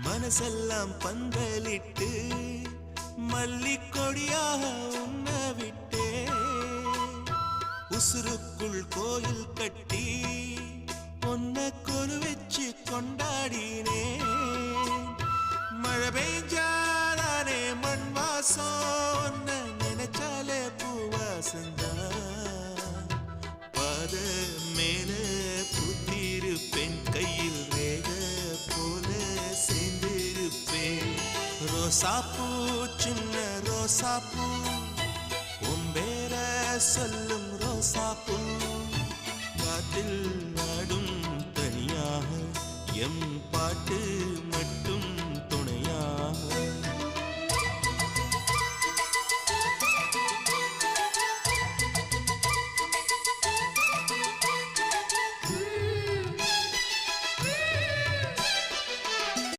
மனசெல்லாம் பந்தலிட்டு மல்லிக்கொடியாக உன்ன விட்டே உசுருக்குள் கோயில் கட்டி பொன்ன கொலு வச்சு கொண்டாடினே மழை பெய்ஞ்சாதானே மண் வாசம் நினைச்சாலே பூவாசந்தா பாத மேல புத்திருப்பேன் கையில் ரேக போல சேர்ந்திருப்பேன் ரோசாப்பூ சின்ன ரோசாப்பூ உம்பேர சொல்லும் ரோசாப்பூ காத்தில் நாடும் தனியாக எம் பாட்டு